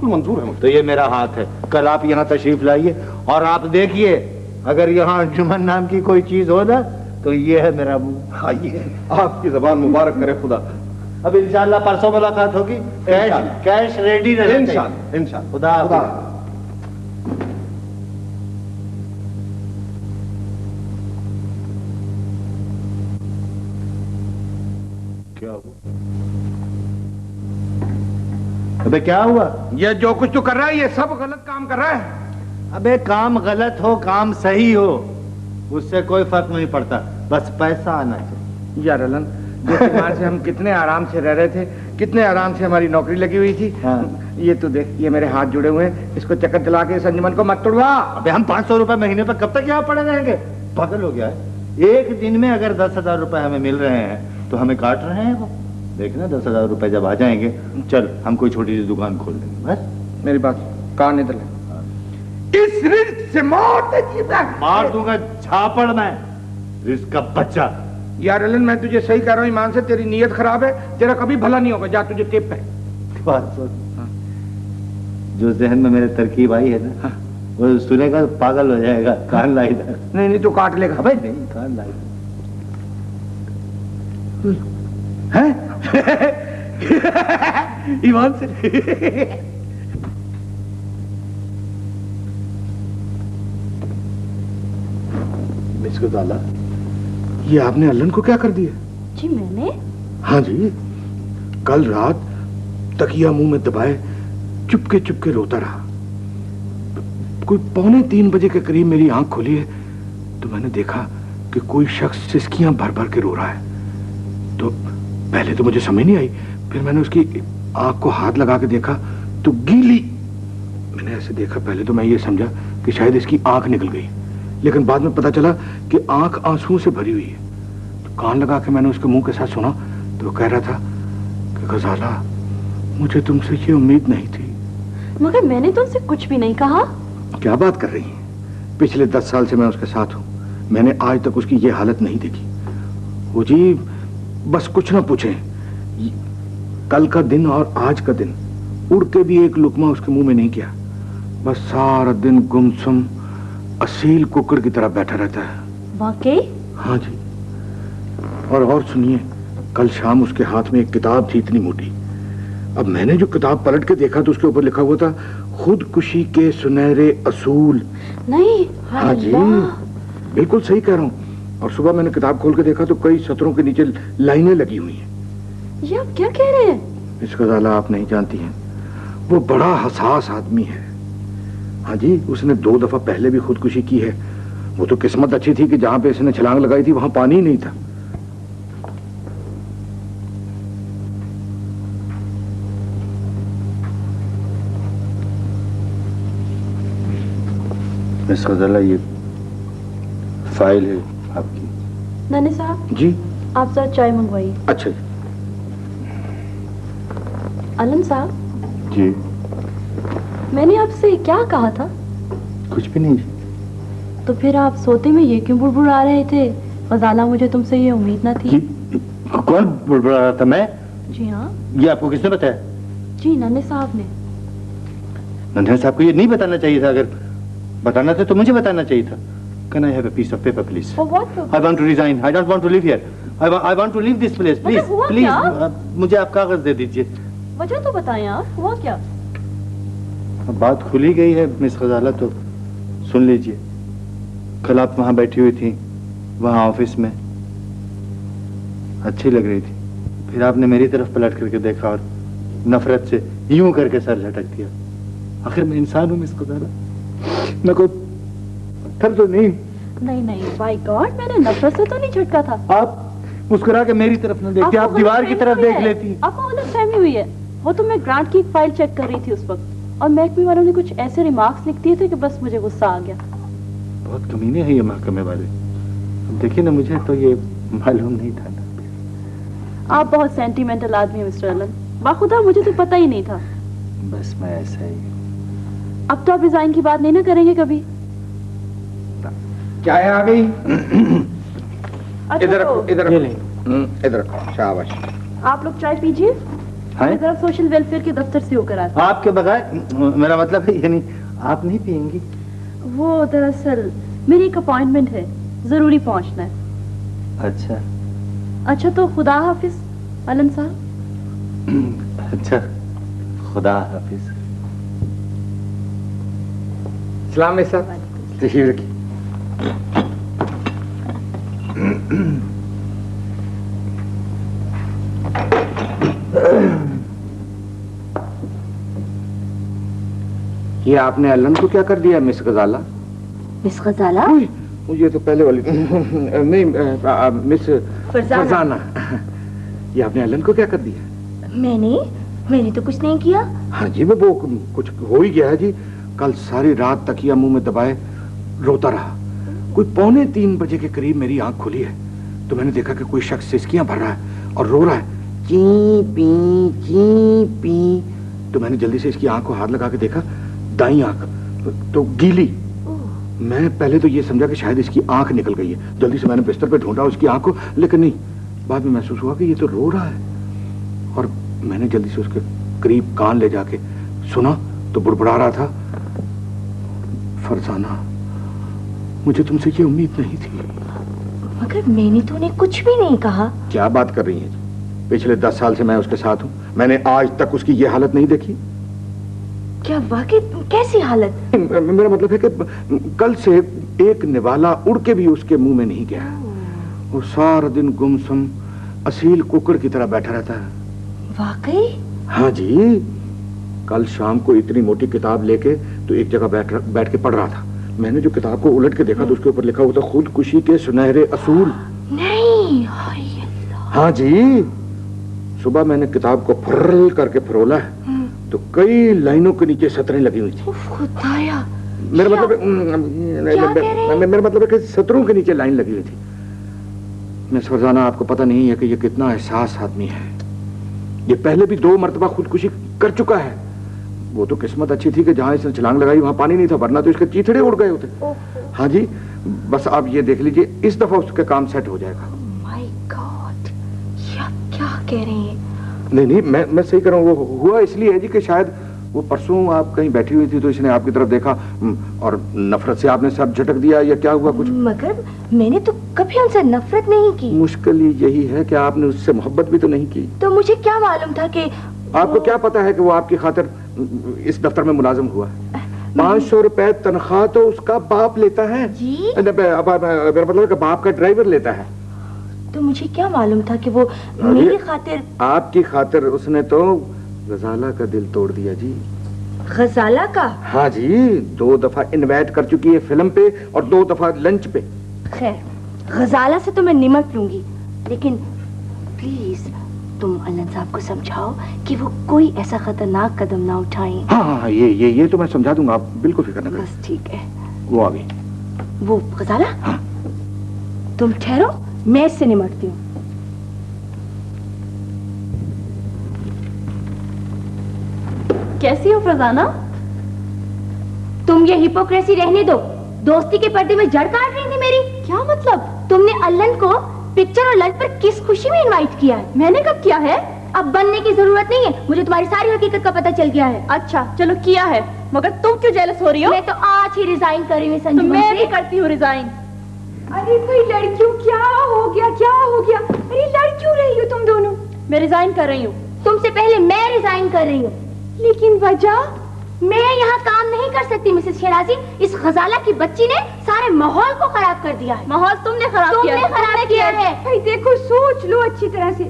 मंजूर है मुझे। तो ये मेरा हाथ है, कल आप यहाँ तशरीफ लाइए और आप देखिए अगर यहाँ अंजुमन नाम की कोई चीज हो ना तो ये है मेरा मुंह। आइए, आपकी जबान मुबारक करे खुदा। अब इंशाल्लाह परसों मुलाकात होगी। कैश रेडी रहना इंशाल्लाह इंशाल्लाह। खुदा क्या हुआ? अबे क्या हुआ? ये जो कुछ तू कर रहा है ये सब गलत काम कर रहा है। अबे काम गलत हो काम सही हो उससे कोई फर्क नहीं पड़ता, बस पैसा आना चाहिए। यार अलन, जिस ईमान से हम कितने आराम से रह रहे थे, कितने आराम से हमारी नौकरी लगी हुई थी। हाँ। ये तो देख, ये मेरे हाथ जुड़े हुए हैं, इसको चक्कर चला के इस अंजुमन को मत तोड़वा। अबे हम 500 रुपए महीने पर कब तक यहाँ पड़े रहेंगे? पागल हो गया है। एक दिन में अगर 10,000 रुपए हमें मिल रहे हैं तो हमें काट रहे हैं वो। देखना 10,000 रुपए जब आ जाएंगे चल हम कोई छोटी सी दुकान खोल लेंगे। बस मेरी बात कान इधर ले। इस रिस्क से मार दूंगा झापड़ में, रिस्क का बच्चा। यार अलन, मैं तुझे सही कह रहा हूँ, ईमान से तेरी नीयत खराब है, तेरा कभी भला नहीं होगा। जा तुझे टेप पे बात सुन, जो जहन में मेरे तरकीब आई है ना वो सुनेगा पागल हो जाएगा। कान लाई इधर। नहीं नहीं तो काट लेगा। भाई नहीं, कान लाई हैं? ईमान से मिस गजाला, ये आपने अल्लन को क्या कर दिया? जी मैंने? हाँ जी, कल रात तकिया मुंह में दबाए चुपके चुपके रोता रहा। कोई 2:45 बजे के करीब मेरी आंख खुली है तो मैंने देखा कि कोई शख्स सिसकियां भर भर के रो रहा है। तो पहले तो मुझे समझ नहीं आई, फिर मैंने उसकी आंख को हाथ लगा के देखा तो गीली। मैंने ऐसे देखा, पहले तो मैं ये समझा कि शायद इसकी आंख निकल गई, लेकिन बाद में पता चला कि आंख आंसुओं से भरी हुई है। तो कान लगा के मैंने उसके मुंह के साथ सुना तो वो कह रहा था कि गजाला, मुझे तुमसे ये उम्मीद नहीं थी। मगर मैंने तुमसे कुछ भी नहीं कहा। क्या बात कर रही हैं? पिछले 10 साल से मैं उसके साथ हूं, मैंने आज तक उसकी ये हालत नहीं देखी। वो जी बस कुछ ना पूछें, कल का दिन और आज का दिन उड़ के भी एक लुकमा उसके मुंह में नहीं किया। बस सारा दिन गुमसुम असील कुकड़ की तरह बैठा रहता है। वाकई? हाँ जी। और सुनिए, कल शाम उसके हाथ में एक किताब थी इतनी मोटी। अब मैंने जो किताब पलट के देखा तो उसके ऊपर लिखा हुआ था खुदकुशी के सुनहरे असूल। नहीं। हाँ जी, बिल्कुल सही कह रहा हूँ। और सुबह मैंने किताब खोल के देखा तो कई सत्रों के नीचे लाइनें लगी हुई हैं। ये आप क्या कह रहे हैं? इसका ज़ाला आप नहीं जानती हैं, वो बड़ा हसास आदमी है। हाँ जी, उसने 2 दफा पहले भी खुदकुशी की है। वो तो किस्मत अच्छी थी कि जहां पे इसने छलांग लगाई थी वहां पानी ही नहीं था। मिस गजाला, ये फाइल है आपकी। नानी साहब जी? आप जरा चाय मंगवाइए। अच्छा अलन साहब जी। मैंने आपसे क्या कहा था? कुछ भी नहीं। तो फिर आप सोते में ये क्यों बुड़बुड़ा रहे थे? गजाला, मुझे तुमसे ये उम्मीद ना थी। कौन बुड़बुड़ा रहा था? मैं? जी हाँ। ये आपको किसने बताया? जी नन्हे साहब ने। नन्हे साहब को ये नहीं बताना चाहिए था। अगर बताना था तो मुझे बताना चाहिए था। Can I have a piece of paper, please? For what? I want to resign. I don't want to live here. I want to leave this place, please. Please, मुझे आप कागज दे दीजिए। वजह तो बताएं आप, हुआ क्या? अब बात खुली गई है मिस गजाला तो सुन लीजिए। कल आप वहाँ बैठी हुई थी, वहाँ ऑफिस में, अच्छी लग रही थी। फिर आपने मेरी तरफ पलट करके देखा और नफरत से यूं करके सर झटक दिया। आखिर मैं इंसान हूँ मिस गजाला, मैं कोई पत्थर तो नहीं। नहीं नहीं, बाय गॉड, मैंने नफरत से तो नहीं झटका था। आप मुस्कुरा के मेरी तरफ न देखती, आप दीवार की तरफ देख लेती। आपको गलतफहमी हुई है। वो तो मैं ग्रांट की एक फाइल चेक कर रही थी उस वक्त, और महकमे वालों ने कुछ ऐसे रिमार्क्स लिख दिए थे कि बस मुझे गुस्सा आ गया। बहुत कमीने हैं ये महकमे वाले। देखिए ना, मुझे तो ये मालूम नहीं था ना। आप बहुत सेंटिमेंटल आदमी हैं मिस्टर अलन। बाखुदा मुझे तो पता ही नहीं था। बस मैं ऐसा ही। अब तो आप रिजाइन की बात नहीं ना करेंगे कभी? चाय आ गई। अच्छा इधर तो इधर इधर शाबाश। आप लोग चाय पीजिए। हैं? मैं जरा सोशल वेलफेयर के दफ्तर से होकर आती आपके बगैर, मेरा मतलब है यानी आप नहीं पियेंगी? वो दरअसल मेरी एक अपॉइंटमेंट है, जरूरी पहुंचना है। अच्छा अच्छा तो खुदा हाफिज अलन साहब। अच्छा, खुदा हाफिज। सलाम साहब, तशरीफ रखिए। ये आपने अलन को क्या कर दिया मिस गजाला? मिस गजाला? ये तो पहले वाली नहीं, मिस फरजाना। ये आपने अलन को क्या कर दिया? मैंने तो कुछ नहीं किया। हाँ जी, वो कुछ हो ही गया है जी। कल सारी रात तकिया मुंह में दबाए रोता रहा। कोई 2:45 बजे के करीब मेरी आंख खुली है तो मैंने देखा कि कोई शख्स सिसकियां भर रहा है और रो रहा है, ची पी। तो मैंने जल्दी से इसकी आंख को हाथ लगा के देखा, दाईं आंख तो गीली। मैं पहले तो ये समझा कि शायद इसकी आंख निकल गई है। जल्दी से मैंने बिस्तर पे ढूंढा उसकी आंख को, लेकिन नहीं। बाद में महसूस हुआ कि ये तो रो रहा है और मैंने जल्दी से उसके करीब कान ले जाके सुना तो बुड़बुड़ा रहा था, फरजाना, मुझे तुमसे ये उम्मीद नहीं थी। मगर मैंने तो उन्हें कुछ भी नहीं कहा। क्या बात कर रही हैं? पिछले 10 साल से मैं उसके साथ हूँ, मैंने आज तक उसकी ये हालत नहीं देखी। क्या वाकई? कैसी हालत? मेरा मतलब है कि कल से एक निवाला उड़ के भी उसके मुंह में नहीं गया। वो सारा दिन गुमसुम असील कुकड़ की तरह बैठा रहता है। वाकई? हाँ जी, कल शाम को इतनी मोटी किताब लेके तो एक जगह बैठ के पढ़ रहा था। मैंने जो किताब को उलट के देखा तो उसके ऊपर लिखा हुआ था, खुदकुशी के सुनहरे असूल। नहीं। हाँ जी, सुबह मैंने किताब को फर्र करके फरोला है तो कई लाइनों के नीचे सतरें लगी हुई थी। खुदाया, मेरा मतलब मेरा मतलब है कि सतरों के नीचे लाइन लगी हुई थी। मिस फरजाना, आपको पता नहीं है कि ये कितना एहसास आदमी है। ये पहले भी 2 मरतबा खुदकुशी कर चुका है। वो तो किस्मत अच्छी थी कि जहां इसने छलांग लगाई वहां पानी नहीं था, वरना तो इसके चीथड़े उड़ गए होते। हाँ जी, बस आप ये देख लीजिए, इस दफा उसका काम सेट हो जाएगा। माय गॉड, ये आप क्या कह रहे हैं? नहीं, मैं सही कर रहा हूँ। वो हुआ इसलिए है जी कि शायद वो परसों आप कहीं बैठी हुई थी तो इसने आपकी तरफ देखा और नफरत से आपने सब झटक दिया, या क्या हुआ कुछ? मगर मैंने तो कभी उनसे नफरत नहीं की। मुश्किल यही है कि आपने उससे मोहब्बत भी तो नहीं की। तो मुझे क्या मालूम था कि आपको क्या पता है कि वो आपकी खातिर इस दफ्तर में मुलाजिम हुआ है? 500 रुपए तनख्वाह तो उसका बाप लेता है जी? मेरा मतलब है कि बाप का ड्राइवर लेता है। तो मुझे क्या मालूम था कि वो मेरी खातिर, आपकी खातिर उसने तो गजाला का दिल तोड़ दिया जी। गजाला का? हाँ जी, 2 दफा इनवाइट कर चुकी है फिल्म पे और 2 दफा लंच पे। खैर, गजाला से तो मैं निमट लूंगी, लेकिन प्लीज तुम अल्लाह साहब को समझाओ कि वो कोई ऐसा खतरनाक कदम ना उठाएं। हाँ, ये तो मैं समझा दूंगा, आप बिल्कुल फिक्र न करें। बस ठीक है। वो आ गई। वो गजाला? हाँ। तुम ठहरो, मैं इससे निमटती हूँ। कैसी हो फरजाना? तुम ये हिपोक्रेसी रहने दो। दोस्ती के पर्दे में जड़ काट रही थी मेरी। क्या मतलब? तुमने अल्लन को पिक्चर और लंच पर किस खुशी में इनवाइट किया है? मैंने कब किया है? अब बनने की जरूरत नहीं है, मुझे तुम्हारी सारी हकीकत का पता चल गया है। अच्छा चलो किया है, मगर तुम क्यों जेलस हो रही हो? मैं तो आज ही रिजाइन कर रही हूँ तो संजू मैं से। भी करती हूँ रिजाइन। अरे भाई लड़कियों, क्या हो गया? अरे लड़ क्यों रही हो तुम दोनों? मैं रिजाइन कर रही हूँ। तुमसे पहले मैं रिजाइन कर रही हूँ। लेकिन वजह? मैं यहाँ काम नहीं कर सकती मिसेस शराजी। इस गजाला की बच्ची ने सारे माहौल को खराब कर दिया है। माहौल तुमने खराब किया है। तुमने खराब किया है। भाई देखो, सोच लो अच्छी तरह से।